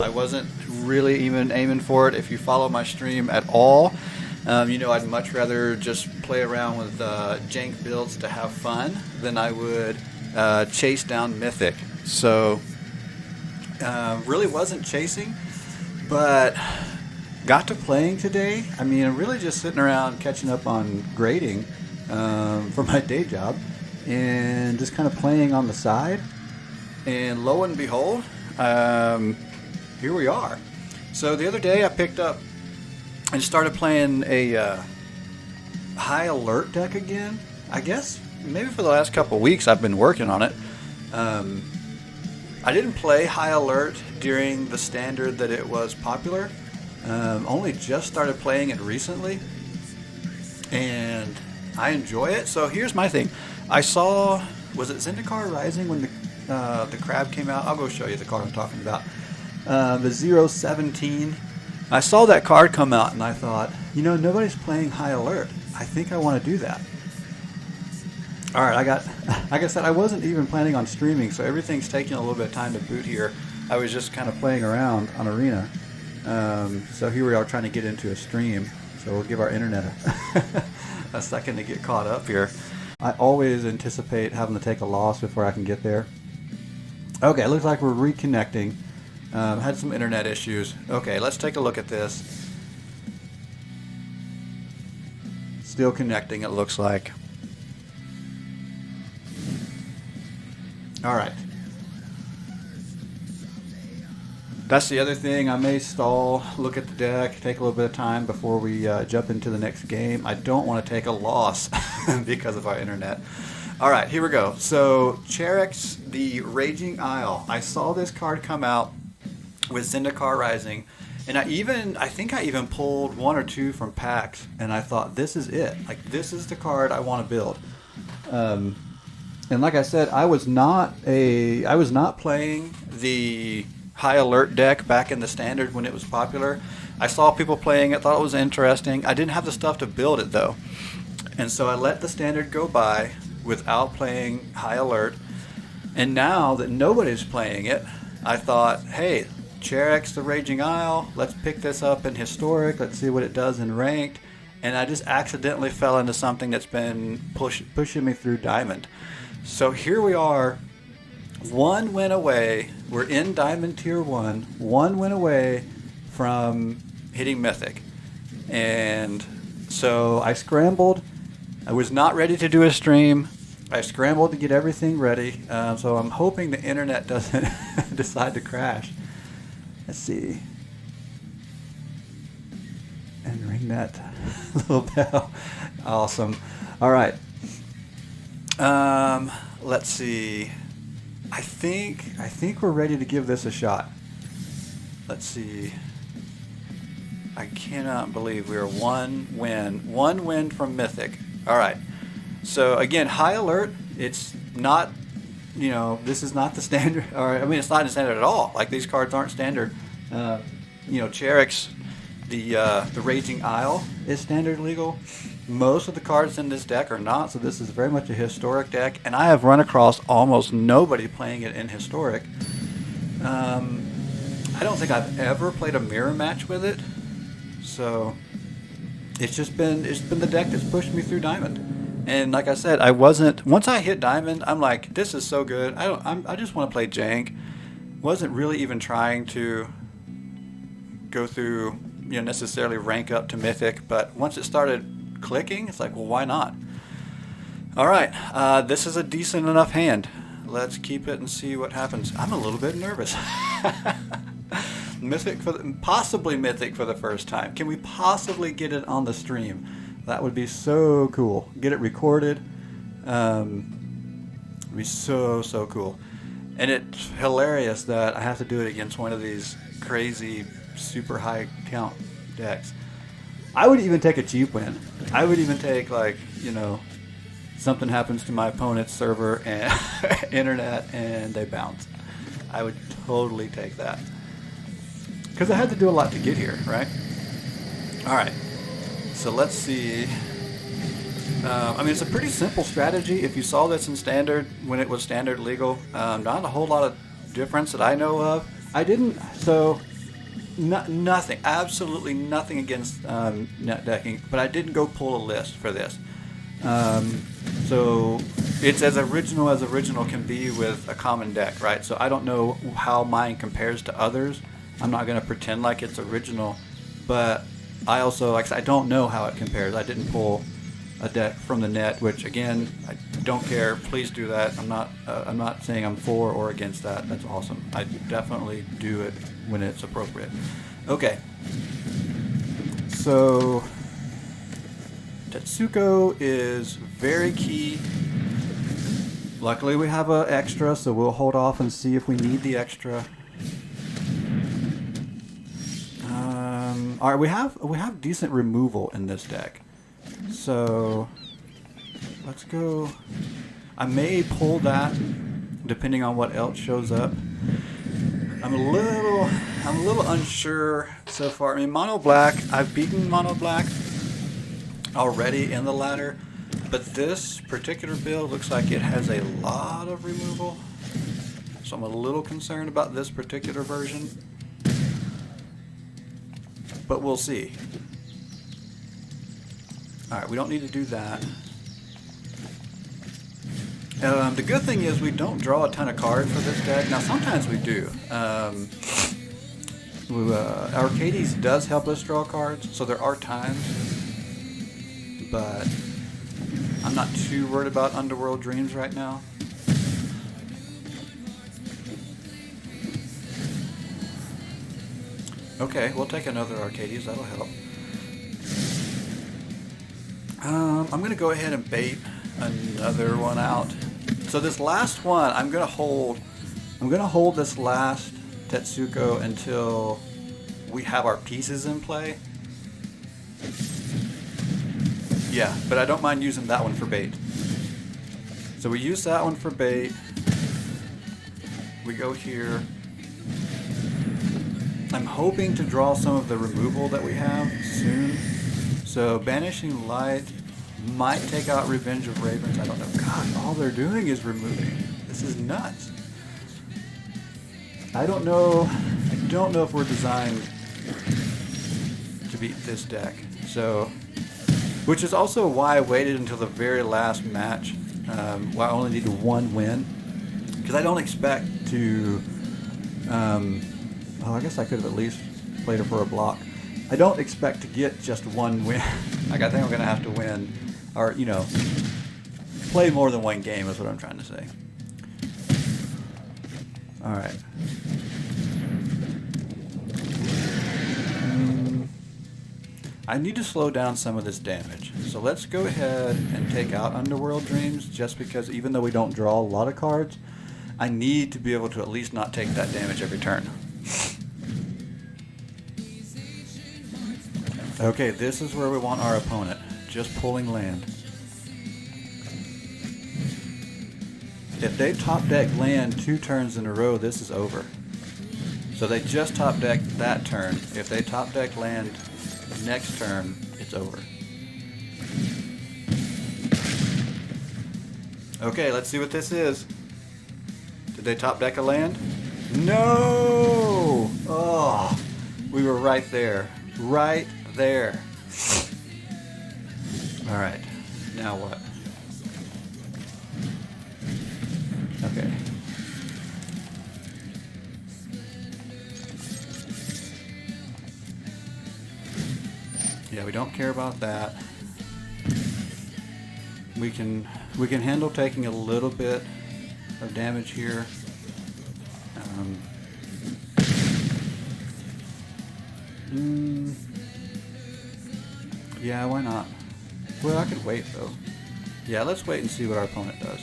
I wasn't really even aiming for it. If you follow my stream at all, you know I'd much rather just play around with jank builds to have fun than I would chase down Mythic. So really wasn't chasing, but got to playing today. I mean, I'm really just sitting around catching up on grading for my day job and just kind of playing on the side. And lo and behold, here we are. So the other day I picked up and started playing a high alert deck again. I guess maybe for the last couple of weeks I've been working on it. I didn't play high alert during the standard that it was popular. Only just started playing it recently, and I enjoy it. So here's my thing. I saw, was it Zendikar Rising when the crab came out? I'll go show you the card I'm talking about. The 017. I saw that card come out and I thought, you know, nobody's playing high alert. I think I want to do that. All right, like I said, I wasn't even planning on streaming, so everything's taking a little bit of time to boot here. I was just kind of playing around on Arena. So here we are trying to get into a stream. So we'll give our internet a second to get caught up here. I always anticipate having to take a loss before I can get there. Okay, it looks like we're reconnecting. Had some internet issues. Okay, let's take a look at this. Still connecting, it looks like. All right. That's the other thing. I may stall, look at the deck, take a little bit of time before we jump into the next game. I don't want to take a loss because of our internet. All right, here we go. So, Cherex, the Raging Isle. I saw this card come out with Zendikar Rising, and I think I even pulled one or two from packs, and I thought, this is it. Like, this is the card I want to build. And like I said, I was not playing the high alert deck back in the standard when it was popular. I saw people playing it, thought it was interesting. I didn't have the stuff to build it though, and so I let the standard go by without playing high alert. And now that nobody's playing it, I thought, hey, Cherex the Raging Isle, let's pick this up in historic, let's see what it does in ranked. And I just accidentally fell into something that's been pushing me through Diamond. So here we are, one win away. We're in Diamond Tier 1, one win away from hitting Mythic. And so I scrambled. I was not ready to do a stream. I scrambled to get everything ready. So I'm hoping the internet doesn't decide to crash. Let's see. And ring that little bell. Awesome. All right. Let's see. I think we're ready to give this a shot. Let's see. I cannot believe we are one win from Mythic. All right. So again, high alert. It's not, you know, this is not the standard. Or I mean, it's not in standard at all. Like, these cards aren't standard. You know, Cherex, the Raging Isle is standard legal. Most of the cards in this deck are not, so this is very much a historic deck, and I have run across almost nobody playing it in historic. I don't think I've ever played a mirror match with it, so it's been the deck that's pushed me through Diamond. And like I said, once I hit Diamond, I'm like, this is so good. I just want to play jank. Wasn't really even trying to go through, you know, necessarily rank up to Mythic, but once it started clicking, it's like, well, why not? All right, this is a decent enough hand. Let's keep it and see what happens. I'm a little bit nervous. Possibly Mythic for the first time. Can we possibly get it on the stream? That would be so cool. Get it recorded. It'd be so cool. And it's hilarious that I have to do it against one of these crazy super high count decks. I would even take a cheap win. I would even take, like, you know, something happens to my opponent's server and internet and they bounce. I would totally take that. Because I had to do a lot to get here, right? All right. So let's see. I mean, it's a pretty simple strategy. If you saw this in standard, when it was standard legal, not a whole lot of difference that I know of. I didn't. So Nothing, absolutely nothing against net decking, but I didn't go pull a list for this. So it's as original can be with a common deck, right? So I don't know how mine compares to others. I'm not going to pretend like it's original, but I also, like I said, I don't know how it compares. I didn't pull a deck from the net, which again, I don't care. Please do that. I'm not saying I'm for or against that. That's awesome. I definitely do it when it's appropriate. Okay. So Tetsuko is very key. Luckily we have an extra, so we'll hold off and see if we need the extra. All right, we have decent removal in this deck. So let's go. I may pull that depending on what else shows up. I'm a little unsure so far. I mean, mono black, I've beaten mono black already in the ladder, but this particular build looks like it has a lot of removal. So I'm a little concerned about this particular version, but we'll see. Alright, we don't need to do that. The good thing is we don't draw a ton of cards for this deck. Now sometimes we do. Arcades does help us draw cards, so there are times, but I'm not too worried about Underworld Dreams right now. Okay, we'll take another Arcades, that'll help. I'm going to go ahead and bait another one out. So this last one, I'm going to hold this last Tetsuko until we have our pieces in play. Yeah, but I don't mind using that one for bait. So we use that one for bait. We go here. I'm hoping to draw some of the removal that we have soon. So Banishing Light might take out Revenge of Ravens. I don't know. God, all they're doing is removing. This is nuts. I don't know if we're designed to beat this deck. So, which is also why I waited until the very last match. Why I only needed one win. Because I don't expect to... I guess I could have at least played her for a block. I don't expect to get just one win. Like, I think I'm going to have to win, or, you know, play more than one game is what I'm trying to say. Alright. I need to slow down some of this damage. So let's go ahead and take out Underworld Dreams, just because even though we don't draw a lot of cards, I need to be able to at least not take that damage every turn. Okay, this is where we want our opponent. Just pulling land. If they top deck land 2 turns in a row, this is over. So they just top deck that turn. If they top deck land next turn, it's over. Okay, let's see what this is. Did they top deck a land? No! Oh, we were right there. Right there. Alright, now what? Okay. Yeah, we don't care about that. We can handle taking a little bit of damage here. Yeah, why not? Well, I could wait though. Yeah, let's wait and see what our opponent does.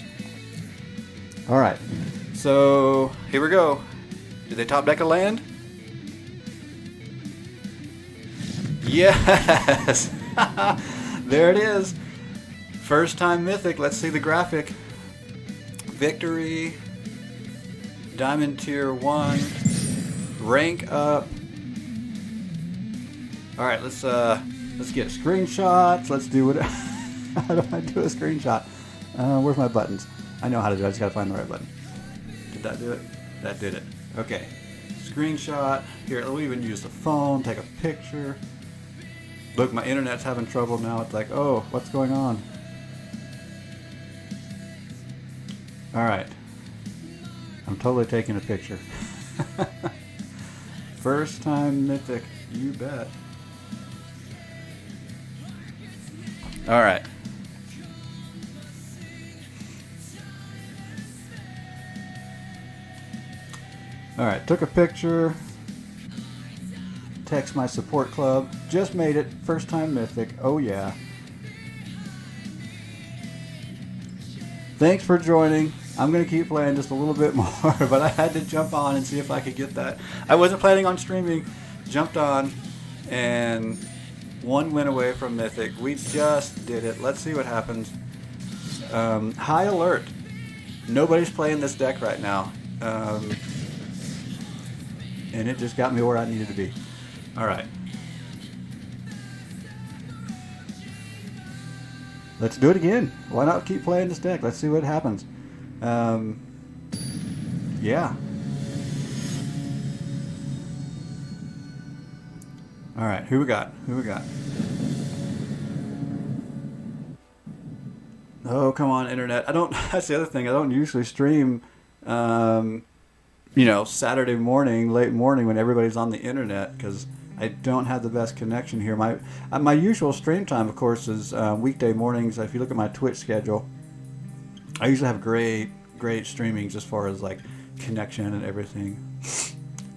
Alright, so here we go. Did they top deck a land? Yes! There it is. First time Mythic. Let's see the graphic. Victory. Diamond tier 1. Rank up. Alright, let's get screenshots. Let's do it. How do I do a screenshot? Where's my buttons? I know how to do it. I just gotta find the right button. Did that do it? That did it. Okay. screenshot. Here, we'll even use the phone, take a picture. Look, my internet's having trouble now. It's like, oh, what's going on? All right. I'm totally taking a picture. First time Mythic, you bet. All right. All right, took a picture. Text my support club. Just made it. First time Mythic. Oh yeah. Thanks for joining. I'm going to keep playing just a little bit more, but I had to jump on and see if I could get that. I wasn't planning on streaming. Jumped on, and one win away from Mythic. We just did it. Let's see what happens. High alert. Nobody's playing this deck right now. And it just got me where I needed to be. All right. Let's do it again. Why not keep playing this deck? Let's see what happens. Yeah. All right, who we got? Who we got? Oh, come on, internet. That's the other thing. I don't usually stream, Saturday morning, late morning when everybody's on the internet because I don't have the best connection here. My usual stream time, of course, is weekday mornings. If you look at my Twitch schedule, I usually have great streamings as far as like connection and everything.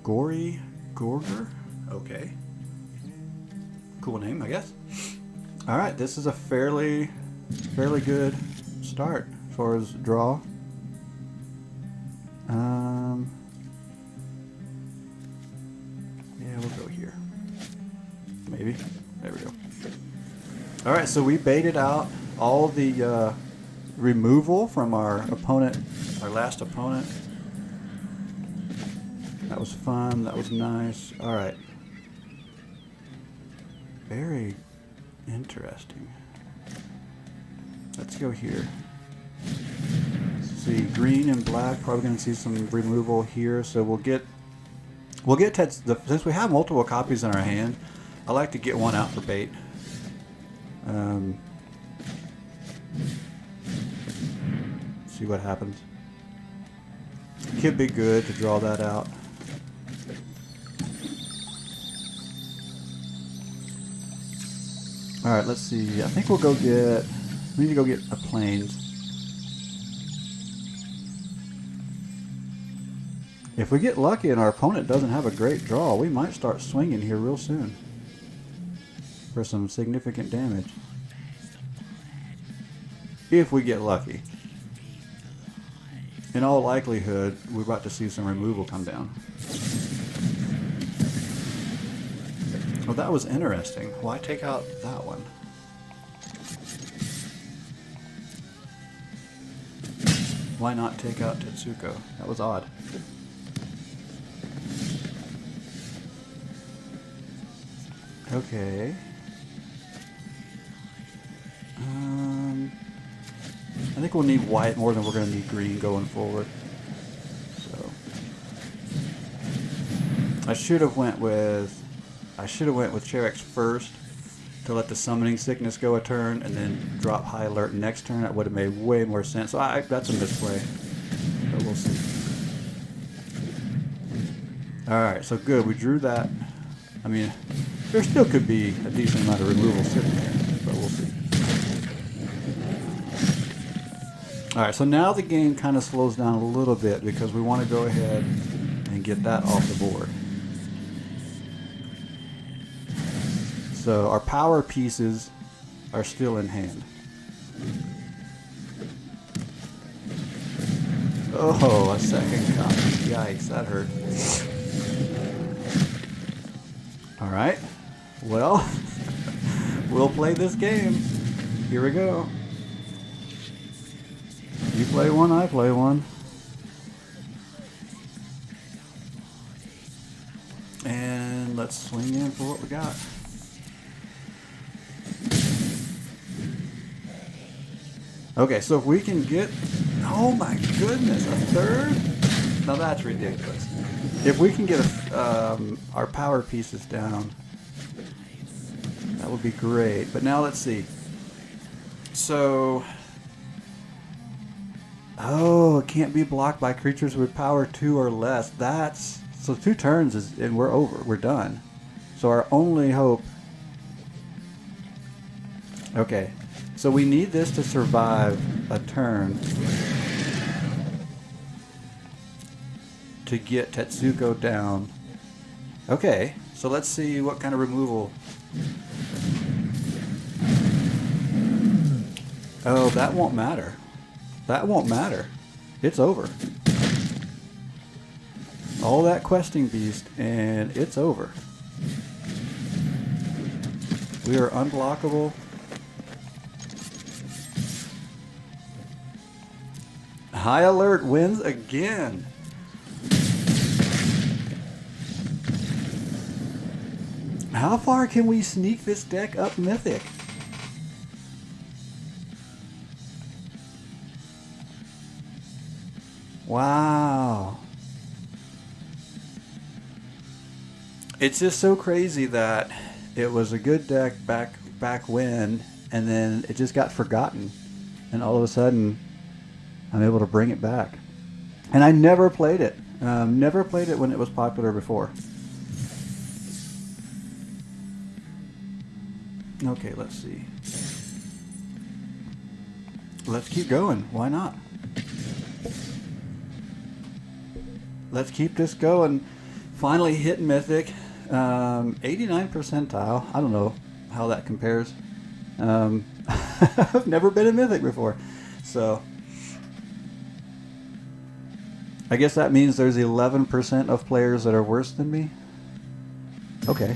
Gorger? Okay. Cool name, I guess. All right, this is a fairly good start as far as draw. Yeah, we'll go here. Maybe. There we go. All right, so we baited out all the removal from our opponent, our last opponent. That was fun. That was nice. All right. Very interesting. Let's go here. Let's see, green and black. Probably going to see some removal here. So we'll get since we have multiple copies in our hand. I like to get one out for bait. See what happens. Could be good to draw that out. All right, let's see. I think we need to go get a plains. If we get lucky and our opponent doesn't have a great draw, we might start swinging here real soon for some significant damage. If we get lucky. In all likelihood, we're about to see some removal come down. Well, that was interesting. Why take out that one? Why not take out Tetsuko? That was odd. Okay. I think we'll need white more than we're going to need green going forward. So I should have went with Cherex first to let the summoning sickness go a turn and then drop high alert next turn. That would have made way more sense. So that's a misplay, but we'll see. All right, so good. We drew that. I mean, there still could be a decent amount of removal sitting there, but we'll see. All right, so now the game kind of slows down a little bit because we want to go ahead and get that off the board. So our power pieces are still in hand. Oh, a second copy. Yikes, that hurt. All right. Well, we'll play this game. Here we go. You play one, I play one. And let's swing in for what we got. Okay, so if we can get, oh my goodness, a third? Now that's ridiculous. If we can get our power pieces down, that would be great. But now let's see. So, oh, it can't be blocked by creatures with power 2 or less. That's so 2 turns and we're over. We're done. So our only hope. Okay, so we need this to survive a turn to get Tetsuko down. Okay, so let's see what kind of removal. Oh, that won't matter. That won't matter. It's over. All that questing beast, and it's over. We are unblockable. High Alert wins again. How far can we sneak this deck up Mythic? Wow. It's just so crazy that it was a good deck back when, and then it just got forgotten. And all of a sudden, I'm able to bring it back. And I never played it. Never played it when it was popular before. Okay, let's see. Let's keep going. Why not? Let's keep this going. Finally hit Mythic. 89 percentile. I don't know how that compares. I've never been in Mythic before. So I guess that means there's 11% of players that are worse than me. Okay.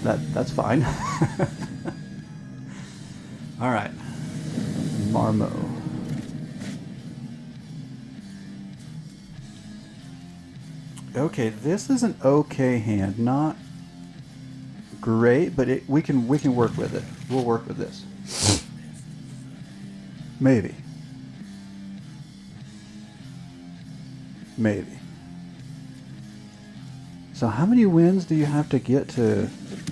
That's fine. All right. Marmo. Okay, this is an okay hand. Not great, but we can work with it. We'll work with this. Maybe. Maybe. So how many wins do you have to get to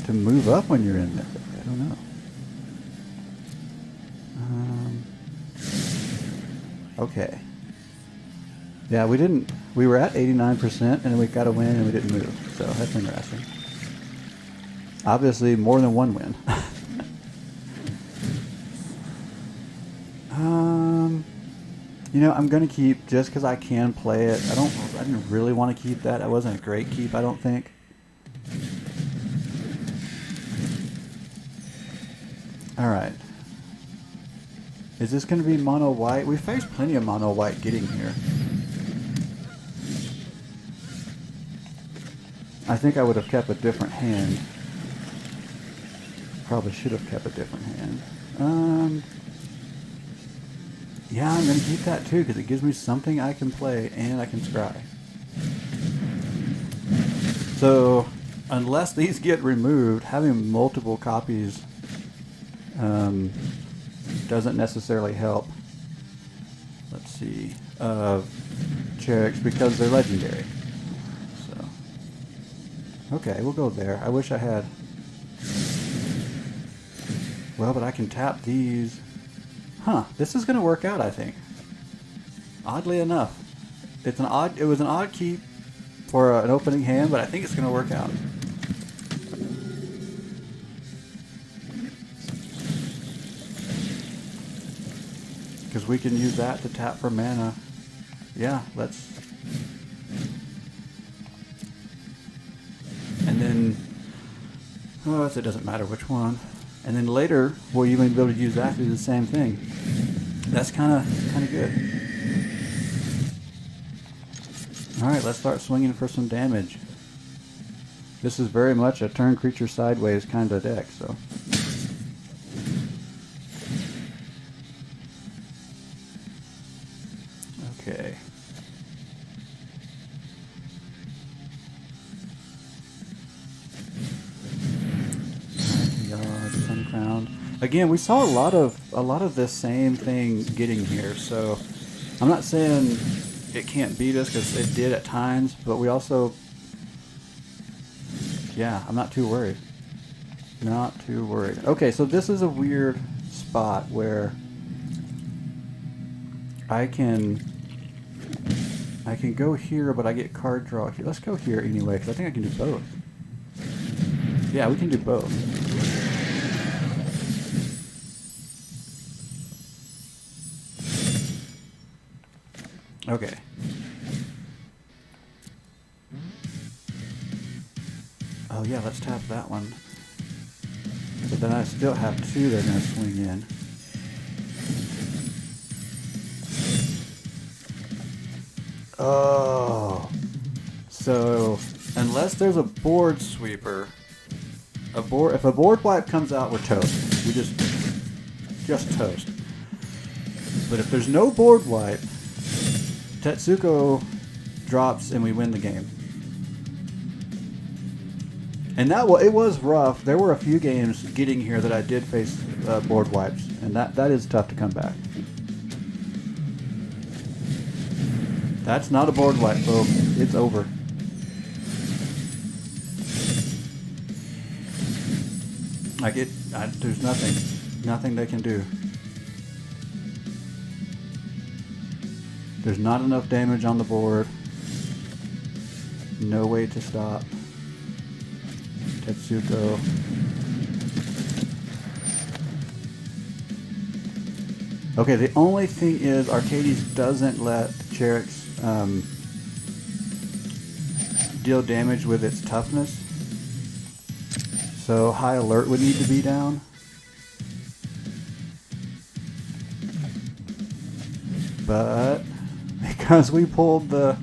move up when you're in Mythic? I don't know. Okay. Yeah, we were at 89% and then we got a win and we didn't move. So that's interesting. Obviously more than one win. You know, I'm going to keep just because I can play it. I didn't really want to keep that. That wasn't a great keep, I don't think. All right. Is this going to be mono white? We faced plenty of mono white getting here. I think I would have kept a different hand. Probably should have kept a different hand. Yeah, I'm going to keep that too because it gives me something I can play and I can scry. So, unless these get removed, having multiple copies doesn't necessarily help. Let's see. Cheriks because they're legendary. So, okay, we'll go there. I wish I had. Well, but I can tap these. Huh, this is going to work out, I think. Oddly enough. It was an odd keep for an opening hand, but I think it's going to work out. Because we can use that to tap for mana. Yeah, let's... And then... Oh, it doesn't matter which one. And then later, we'll even be able to use exactly the same thing. That's kind of good. All right, let's start swinging for some damage. This is very much a turn creature sideways kind of deck, so. Okay. Again, we saw a lot of the same thing getting here, so I'm not saying it can't beat us, because it did at times, but we also, yeah, I'm not too worried. Not too worried. Okay, so this is a weird spot where I can go here, but I get card draw here. Let's go here anyway, because I think I can do both. Yeah, we can do both. Okay. Oh yeah, let's tap that one. But then I still have two that are going to swing in. Oh. So, unless there's a board sweeper, if a board wipe comes out, we're toast. We just toast. But if there's no board wipe, Tetsuko drops and we win the game. And it was rough. There were a few games getting here that I did face board wipes, and that is tough to come back. That's not a board wipe, folks. It's over. There's nothing they can do. There's not enough damage on the board. No way to stop Tetsuko. Okay, the only thing is Arcades doesn't let Cherix deal damage with its toughness. So high alert would need to be down. But because we pulled the...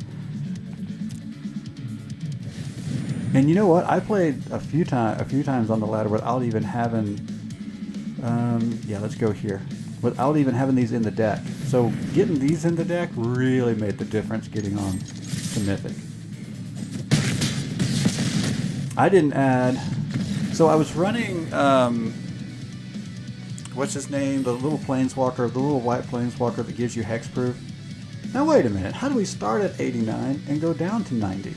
And you know what? I played a few times on the ladder without even having... yeah, let's go here. Without even having these in the deck. So getting these in the deck really made the difference getting on to Mythic. I didn't add... So I was running... what's his name? The little planeswalker, the little white planeswalker that gives you hexproof. Now wait a minute. How do we start at 89 and go down to 90?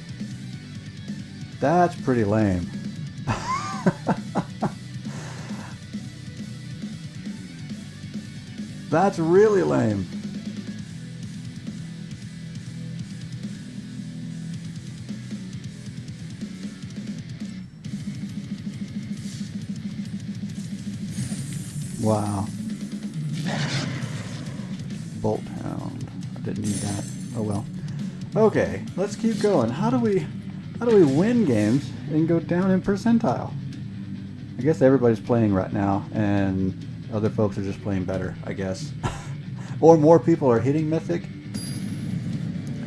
That's pretty lame. That's really lame. Wow. Bolt Hound. I didn't need that. Oh well. Okay, let's keep going. How do we win games and go down in percentile? I guess everybody's playing right now, and other folks are just playing better, I guess. Or more people are hitting Mythic.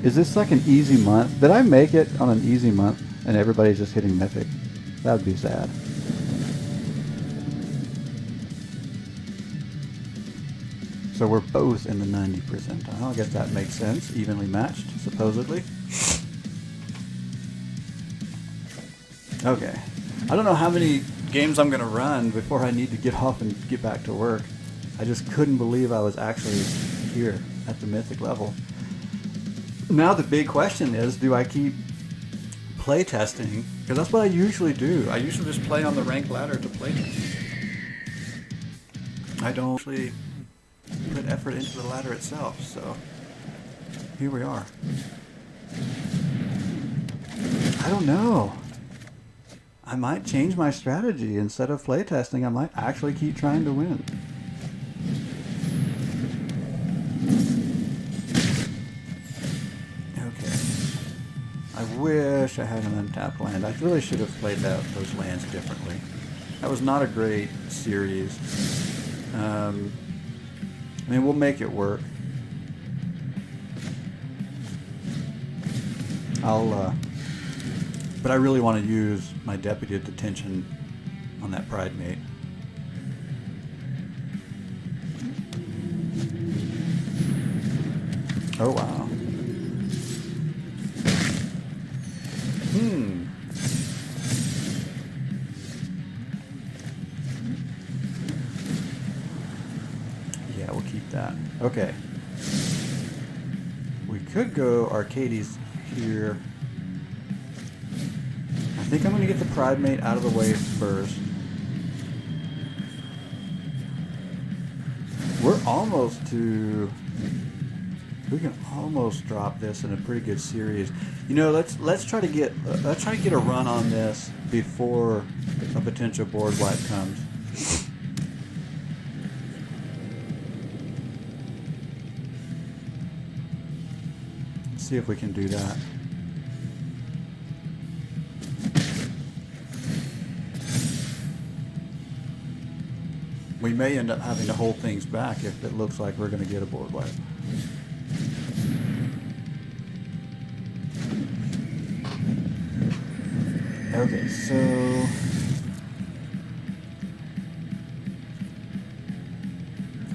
Is this like an easy month? Did I make it on an easy month and everybody's just hitting Mythic? That would be sad. So we're both in the 90 percentile. I guess that makes sense. Evenly matched, supposedly. Okay. I don't know how many games I'm going to run before I need to get off and get back to work. I just couldn't believe I was actually here at the Mythic level. Now the big question is, do I keep playtesting? Because that's what I usually do. I usually just play on the ranked ladder to playtest. I don't actually put effort into the ladder itself, so here we are. I don't know. I might change my strategy. Instead of playtesting, I might actually keep trying to win. Okay. I wish I had an untapped land. I really should have played those lands differently. That was not a great series. I mean, we'll make it work. But I really want to use my Deputy of Detention on that Pride Mate. Oh, wow. Yeah, we'll keep that. Okay. We could go Arcades here. I think I'm going to get the Pride Mate out of the way first. We're almost to... We can almost drop this in a pretty good series. You know, let's try to get a run on this before a potential board wipe comes. Let's see if we can do that. We may end up having to hold things back if it looks like we're going to get a board wipe. Okay, so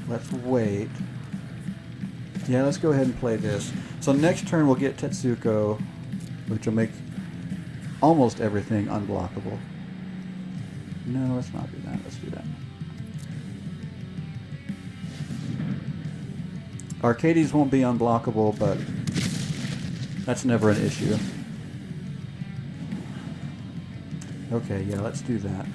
let's wait. Yeah, let's go ahead and play this. So next turn we'll get Tetsuko, which will make almost everything unblockable. No, let's not do that. Let's do that. Arcades won't be unblockable, but that's never an issue. Okay, yeah, let's do that.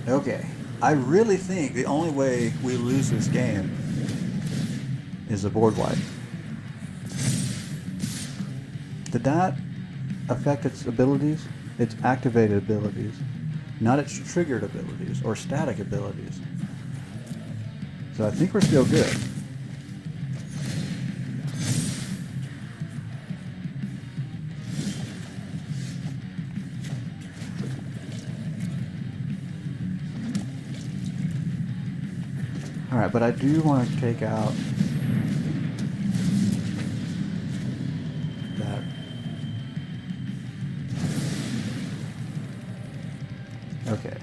Okay, I really think the only way we lose this game is a board wipe. Did that affect its abilities? Its activated abilities, not its triggered abilities or static abilities. So I think we're still good. All right, but I do want to take out that. Okay.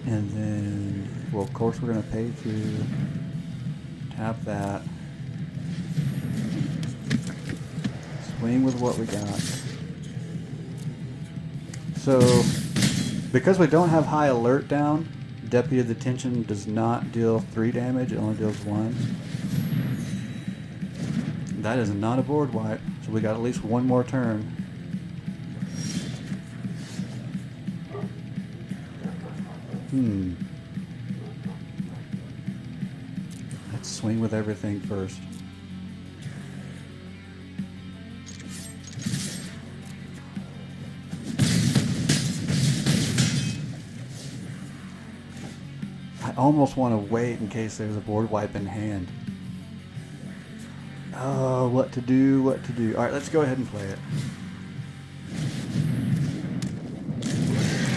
And then, well, of course, we're going to pay to tap that. Swing with what we got. So, because we don't have high alert down, Deputy of the Tension does not deal 3 damage, it only deals 1. That is not a board wipe, so we got at least one more turn. Let's swing with everything first. I almost want to wait in case there's a board wipe in hand. Oh, what to do, what to do. Alright, let's go ahead and play it.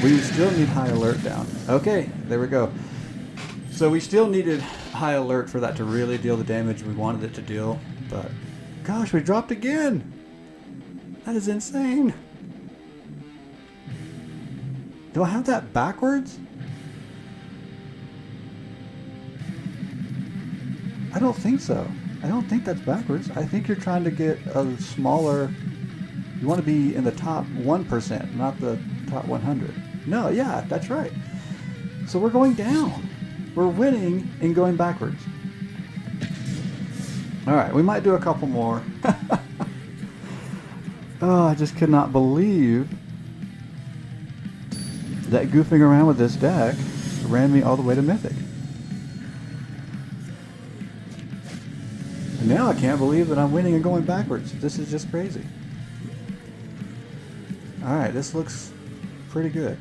We still need high alert down. Okay, there we go. So we still needed high alert for that to really deal the damage we wanted it to deal. But, gosh, we dropped again! That is insane. Do I have that backwards? I don't think so. I don't think that's backwards. I think you're trying to get a smaller... You want to be in the top 1%, not the top 100. No, yeah, that's right. So we're going down. We're winning and going backwards. Alright, we might do a couple more. Oh, I just could not believe that goofing around with this deck ran me all the way to Mythic. And now I can't believe that I'm winning and going backwards. This is just crazy. Alright, this looks pretty good.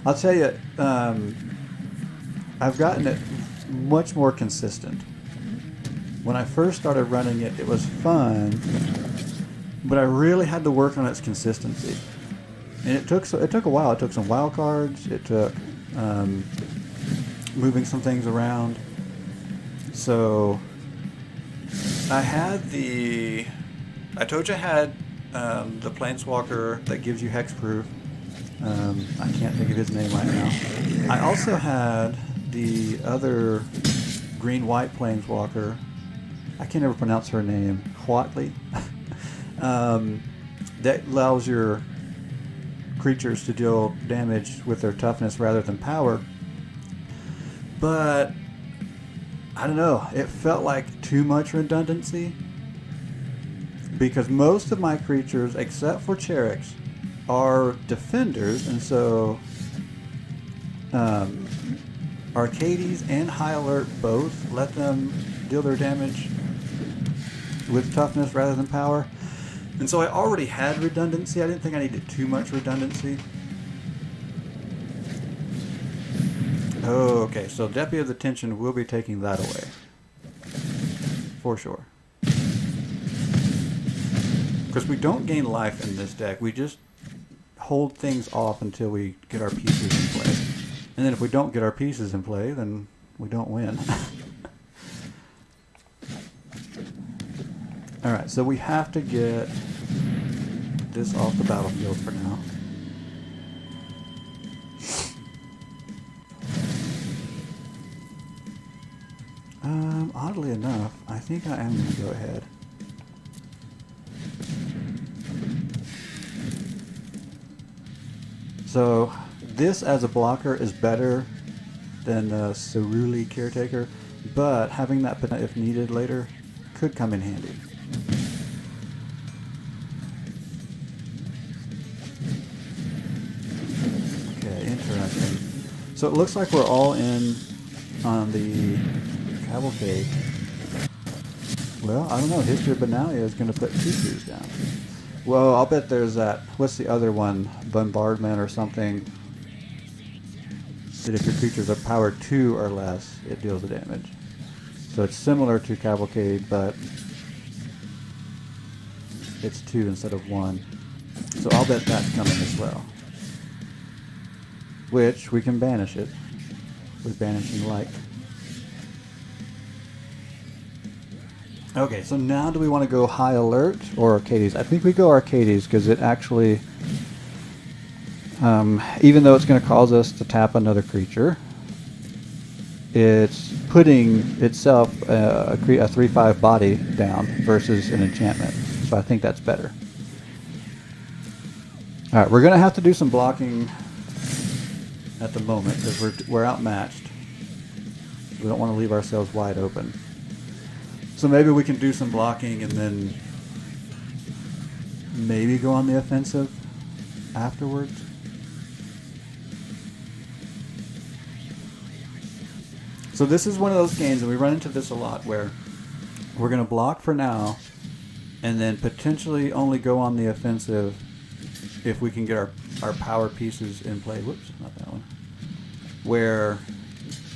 I'll tell you, I've gotten it much more consistent. When I first started running it, it was fun, but I really had to work on its consistency. And it took a while. It took some wild cards. It took moving some things around. So I had I told you I had the Planeswalker that gives you hexproof. I can't think of his name right now. I also had the other green-white Planeswalker. I can't ever pronounce her name. Huatley. That allows your creatures to deal damage with their toughness rather than power. But I don't know, it felt like too much redundancy, because most of my creatures, except for Cheriks, are defenders, and so Arcades and High Alert both let them deal their damage with toughness rather than power. And so I already had redundancy. I didn't think I needed too much redundancy. Oh, okay, so Deputy of the Tension will be taking that away. For sure. Because we don't gain life in this deck. We just hold things off until we get our pieces in play. And then if we don't get our pieces in play, then we don't win. Alright, so we have to get this off the battlefield for now. Oddly enough, I think I am going to go ahead. So, this as a blocker is better than the Ceruli Caretaker, but having that if needed later could come in handy. Okay, interesting. So it looks like we're all in on the Cavalcade. Well, I don't know. History of Benalia is going to put 2/2s down. Well, I'll bet there's that. What's the other one? Bombardment or something. That if your creatures are power 2 or less, it deals the damage. So it's similar to Cavalcade, but it's 2 instead of 1. So I'll bet that's coming as well. Which we can banish it with Banishing Light. Okay, so now do we want to go High Alert or Arcades? I think we go Arcades because it actually, even though it's going to cause us to tap another creature, it's putting itself a 3/5 body down versus an enchantment. So I think that's better. All right, we're going to have to do some blocking at the moment because we're outmatched. We don't want to leave ourselves wide open. So maybe we can do some blocking and then maybe go on the offensive afterwards. So this is one of those games, and we run into this a lot, where we're going to block for now and then potentially only go on the offensive if we can get our power pieces in play. Whoops, not that one. Where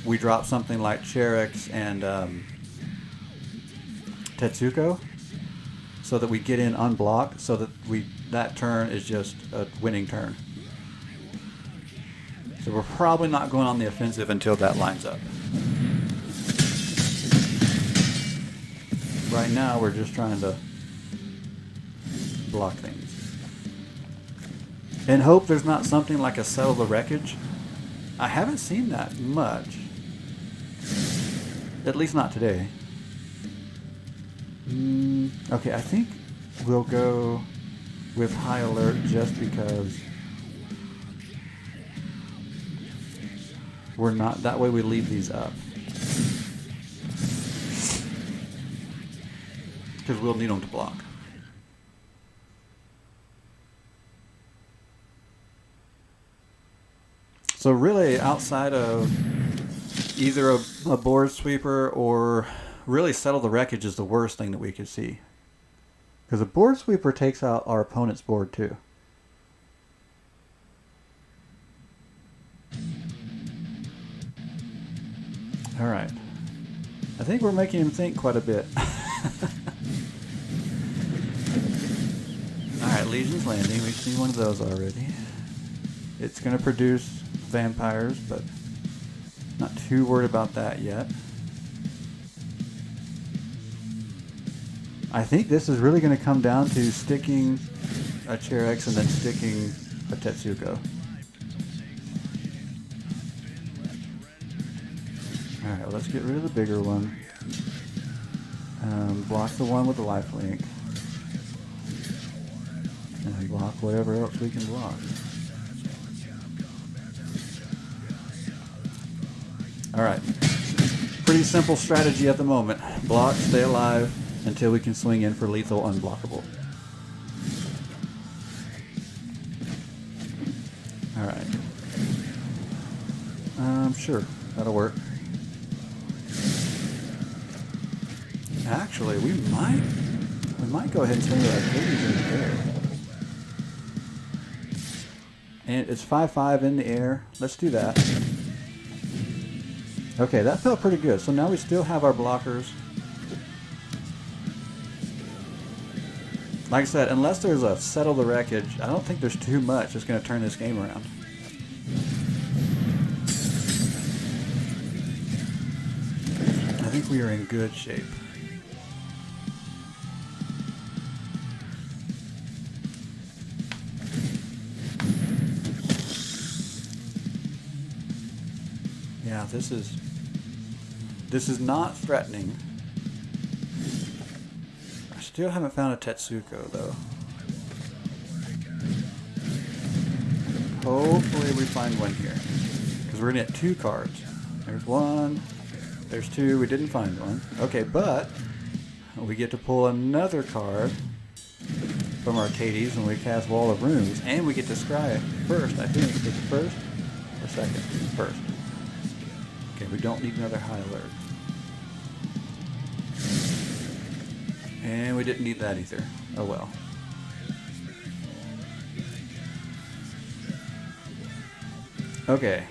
we drop something like Cheriks and Tetsuko, so that we get in unblocked, so that that turn is just a winning turn. So we're probably not going on the offensive until that lines up. Right now we're just trying to block things. And hope there's not something like a Settle the Wreckage. I haven't seen that much. At least not today. Okay, I think we'll go with High Alert just because we're not, that way we leave these up. Because we'll need them to block. So really, outside of either a board sweeper or really Settle the Wreckage is the worst thing that we could see. Because a board sweeper takes out our opponent's board too. Alright. I think we're making him think quite a bit. Alright, Legion's Landing. We've seen one of those already. It's going to produce vampires, but not too worried about that yet. I think this is really going to come down to sticking a Cheriks and then sticking a Tetsuko. Alright, well, let's get rid of the bigger one. Block the one with the lifelink. And block whatever else we can block. All right. Pretty simple strategy at the moment. Block, stay alive until we can swing in for lethal unblockable. All right. Sure, that'll work. Actually, we might go ahead and send our Hades in the air. And it's 5-5 in the air. Let's do that. Okay, that felt pretty good. So now we still have our blockers. Like I said, unless there's a settle the wreckage, I don't think there's too much that's going to turn this game around. I think we are in good shape. Yeah, this is not threatening. I still haven't found a Tetsuko though. Hopefully we find one here, because we're gonna get 2 cards. There's 1, there's 2. We didn't find one. Okay, but we get to pull another card from our Hades when we cast Wall of Runes, and we get to scry first. I think it's first or second. First. Okay, we don't need another high alert. And we didn't need that either. Oh well. Okay.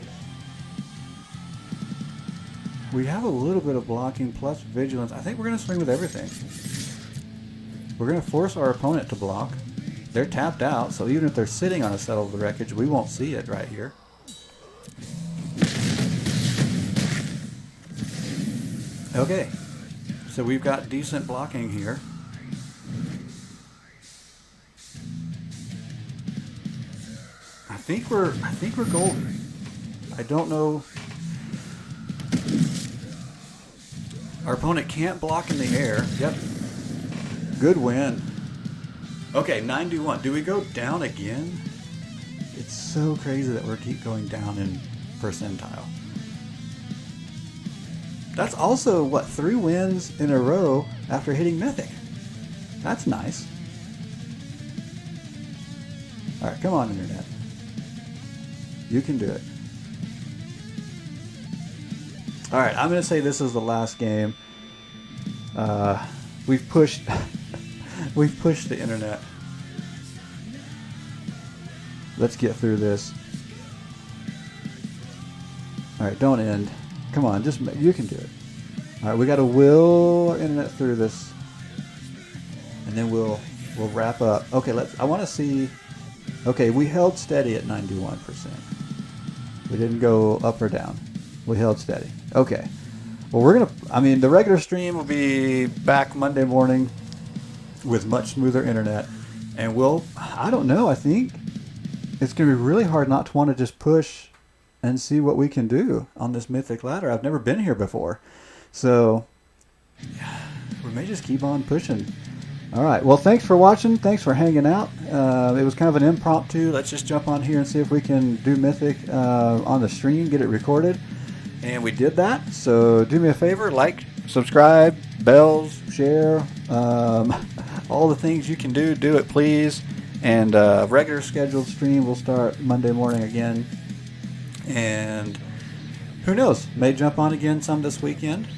We have a little bit of blocking plus vigilance. I think we're going to swing with everything. We're going to force our opponent to block. They're tapped out, so even if they're sitting on a settle the wreckage, we won't see it right here. Okay, so we've got decent blocking here. I think we're golden. I don't know. Our opponent can't block in the air. Yep. Good win. Okay, 9-1. Do we go down again? It's so crazy that we keep going down in percentile. That's also, what, 3 wins in a row after hitting Mythic. That's nice. Alright, come on, Internet. You can do it. Alright, I'm going to say this is the last game. We've pushed... we've pushed the Internet. Let's get through this. Alright, don't end. Come on, just you can do it. All right, we got to will our Internet through this, and then we'll wrap up. Okay, I want to see. Okay, we held steady at 91%. We didn't go up or down. We held steady. Okay. Well, the regular stream will be back Monday morning with much smoother Internet, and I don't know. I think it's going to be really hard not to want to just push and see what we can do on this Mythic ladder. I've never been here before. So, we may just keep on pushing. All right. Well, thanks for watching. Thanks for hanging out. It was kind of an impromptu. Let's just jump on here and see if we can do Mythic on the stream, get it recorded. And we did that. So, do me a favor. Like, subscribe, bells, share. All the things you can do it, please. And regular scheduled stream will start Monday morning again. And who knows, may jump on again some this weekend.